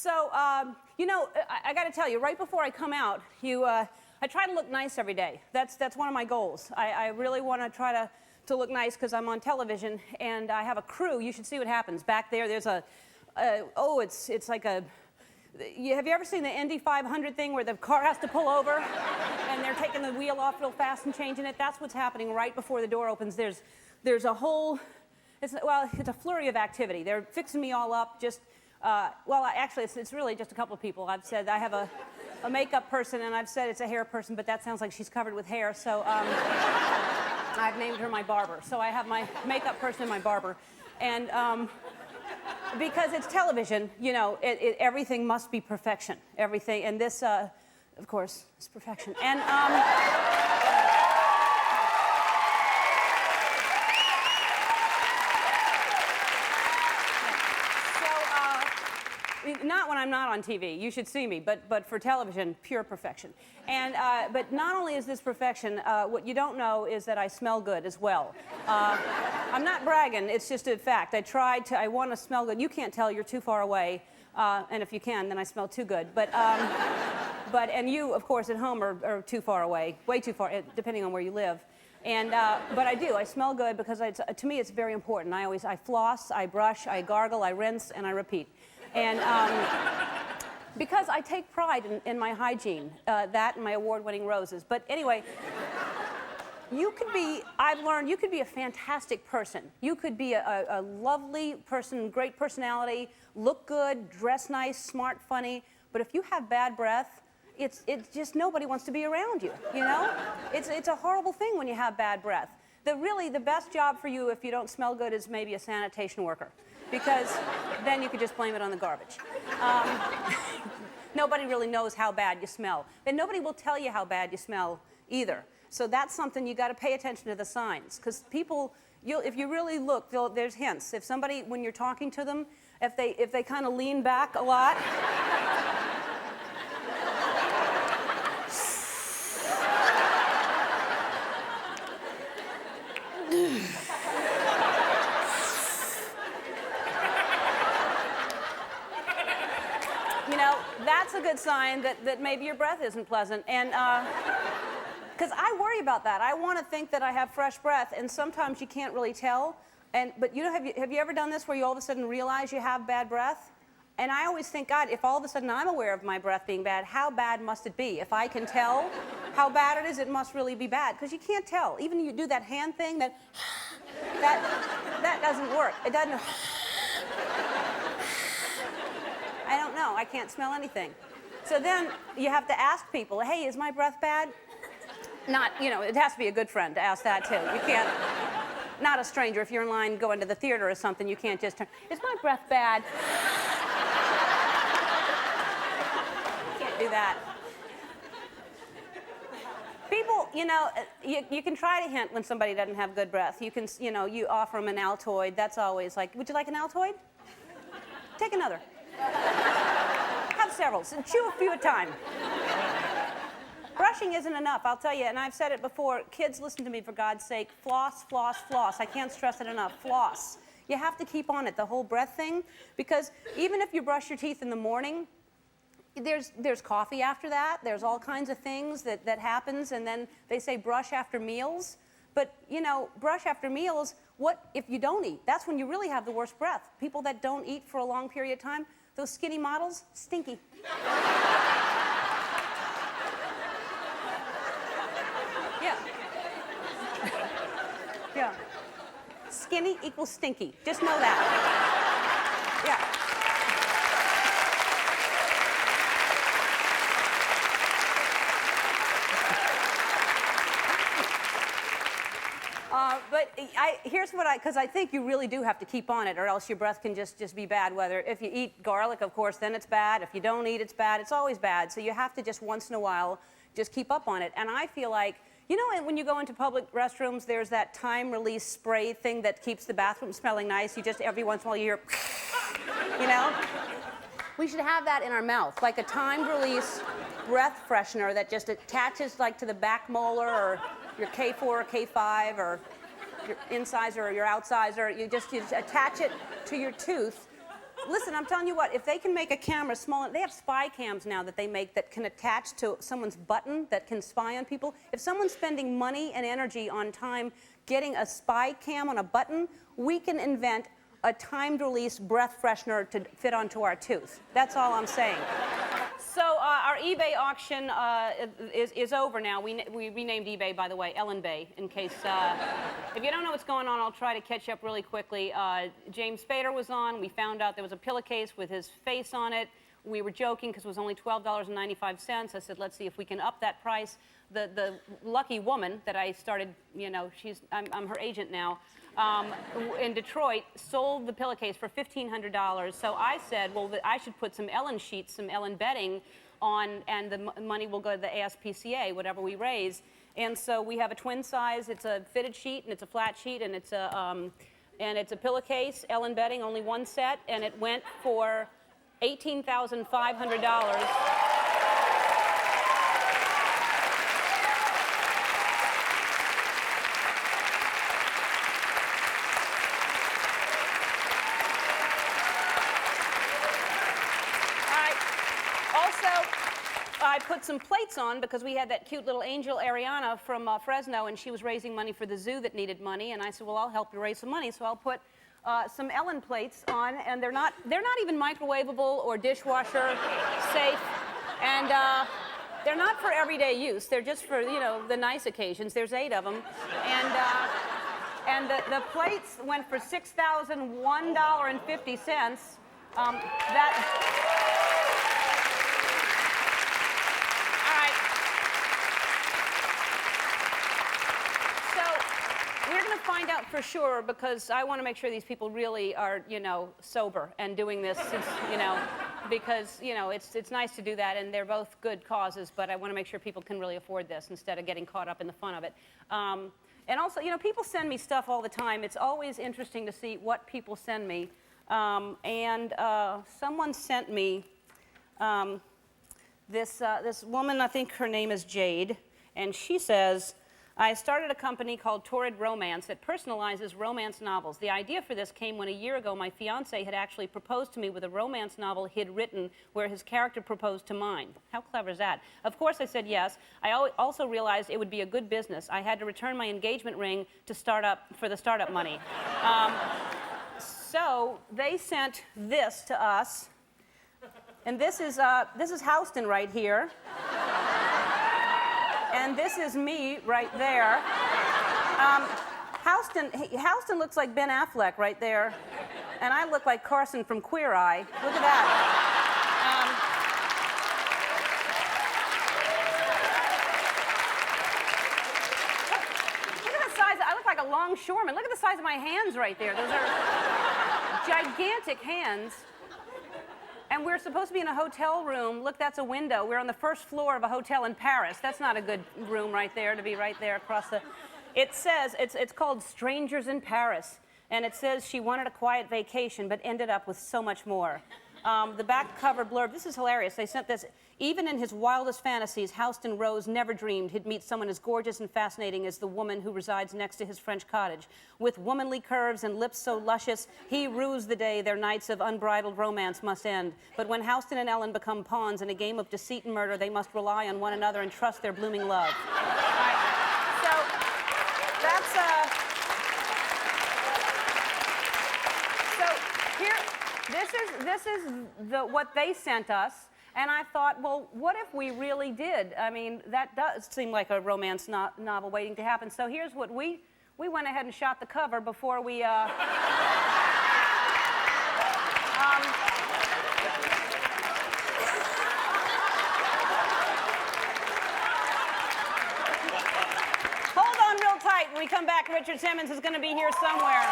So, I got to tell you, right before I come out, I try to look nice every day. That's one of my goals. I really want to try to look nice because I'm on television, and I have a crew. You should see what happens. Back there, there's it's like a... Have you ever seen the Indy 500 thing where the car has to pull over and they're taking the wheel off real fast and changing it? That's what's happening right before the door opens. There's a whole... It's a flurry of activity. They're fixing me all up. Actually, it's really just a couple of people. I've said I have a makeup person, and I've said it's a hair person, but that sounds like she's covered with hair, so I've named her my barber. So I have my makeup person and my barber. And because it's television, everything must be perfection. Everything, and this, of course, is perfection. And not when I'm not on TV. You should see me, but for television, pure perfection. And but not only is this perfection, what you don't know is that I smell good as well. I'm not bragging. It's just a fact. I want to smell good. You can't tell. You're too far away. And if you can, then I smell too good. And you, of course, at home are too far away, way too far, depending on where you live. And but I do. I smell good because to me it's very important. I floss, I brush, I gargle, I rinse, and I repeat. And because I take pride in my hygiene, that and my award-winning roses. But anyway, I've learned you could be a fantastic person. You could be a lovely person, great personality, look good, dress nice, smart, funny. But if you have bad breath, it's just nobody wants to be around you, It's a horrible thing when you have bad breath. The best job for you if you don't smell good is maybe a sanitation worker. Because then you could just blame it on the garbage. Nobody really knows how bad you smell. And nobody will tell you how bad you smell either. So that's something you got to pay attention to the signs. Because people, if you really look, there's hints. If somebody, when you're talking to them, if they kind of lean back a lot, that's a good sign that maybe your breath isn't pleasant. And because I worry about that. I want to think that I have fresh breath, and sometimes you can't really tell. But have you ever done this where you all of a sudden realize you have bad breath? And I always think, God, if all of a sudden I'm aware of my breath being bad, how bad must it be? If I can tell how bad it is, it must really be bad. Because you can't tell. Even you do that hand thing, that doesn't work. It doesn't. I don't know. I can't smell anything. So then you have to ask people, hey, is my breath bad? It has to be a good friend to ask that too. You can't, not a stranger. If you're in line going to the theater or something, you can't just turn, is my breath bad? You can't do that. People, you can try to hint when somebody doesn't have good breath. You can, you offer them an Altoid. That's always like, would you like an Altoid? Take another. Have several, so chew a few at a time. Brushing isn't enough, I'll tell you, and I've said it before. Kids, listen to me, for God's sake. Floss, floss, floss. I can't stress it enough. Floss. You have to keep on it, the whole breath thing, because even if you brush your teeth in the morning, there's coffee after that. There's all kinds of things that happens, and then they say brush after meals. But, brush after meals, what if you don't eat? That's when you really have the worst breath. People that don't eat for a long period of time, those skinny models, stinky. Yeah. Yeah. Skinny equals stinky. Just know that. Yeah. But here's what because I think you really do have to keep on it, or else your breath can just be bad. Whether if you eat garlic, of course, then it's bad. If you don't eat, it's bad. It's always bad. So you have to just once in a while just keep up on it. And I feel like, when you go into public restrooms, there's that time-release spray thing that keeps the bathroom smelling nice. You just every once in a while you hear, We should have that in our mouth, like a timed-release breath freshener that just attaches like to the back molar or your K4 or K5 or your incisor or your outsizer. You just attach it to your tooth listen, I'm telling you what, if they can make a camera small, they have spy cams now that they make that can attach to someone's button that can spy on people. If someone's spending money and energy on time getting a spy cam on a button, we can invent a timed release breath freshener to fit onto our tooth. That's all I'm saying. So our eBay auction is over now. We renamed eBay, by the way, Ellen Bay, in case, if you don't know what's going on, I'll try to catch up really quickly. James Spader was on. We found out there was a pillowcase with his face on it. We were joking because it was only $12.95. I said, let's see if we can up that price. The lucky woman that I started, you know, I'm her agent now, in Detroit, sold the pillowcase for $1,500. So I said, well, I should put some Ellen sheets, some Ellen bedding on, and the money will go to the ASPCA, whatever we raise. And so we have a twin size. It's a fitted sheet, and it's a flat sheet, and it's a pillowcase, Ellen bedding, only one set, and it went for $18,500. I put some plates on because we had that cute little angel Ariana from Fresno, and she was raising money for the zoo that needed money. And I said, well, I'll help you raise some money. So I'll put some Ellen plates on, and they're not even microwavable or dishwasher safe, and they're not for everyday use. They're just for, you know, the nice occasions. There's 8 of them, and the plates went for $6,001.50. We're going to find out for sure, because I want to make sure these people really are, you know, sober and doing this, you know, because, you know, it's nice to do that, and they're both good causes, but I want to make sure people can really afford this instead of getting caught up in the fun of it. And also, you know, people send me stuff all the time. It's always interesting to see what people send me. Someone sent me this woman, I think her name is Jade, and she says, I started a company called Torrid Romance that personalizes romance novels. The idea for this came when a year ago my fiancé had actually proposed to me with a romance novel he'd written where his character proposed to mine. How clever is that? Of course I said yes. I also realized it would be a good business. I had to return my engagement ring to for the startup money. So they sent this to us, and this is Houston right here. And this is me right there. Houston looks like Ben Affleck right there. And I look like Carson from Queer Eye. Look at that. Look at the size. I look like a longshoreman. Look at the size of my hands right there. Those are gigantic hands. And we're supposed to be in a hotel room. Look, that's a window. We're on the first floor of a hotel in Paris. That's not a good room right there, to be right there across the... It says, it's called Strangers in Paris. And it says she wanted a quiet vacation, but ended up with so much more. The back cover blurb, this is hilarious. They sent this. Even in his wildest fantasies, Houston Rose never dreamed he'd meet someone as gorgeous and fascinating as the woman who resides next to his French cottage. With womanly curves and lips so luscious, he rues the day their nights of unbridled romance must end. But when Houston and Ellen become pawns in a game of deceit and murder, they must rely on one another and trust their blooming love. Right. So that's This is what they sent us, and I thought, well, what if we really did? I mean, that does seem like a romance novel waiting to happen. So here's what we went ahead and shot the cover before we. Hold on real tight. When we come back, Richard Simmons is going to be here somewhere.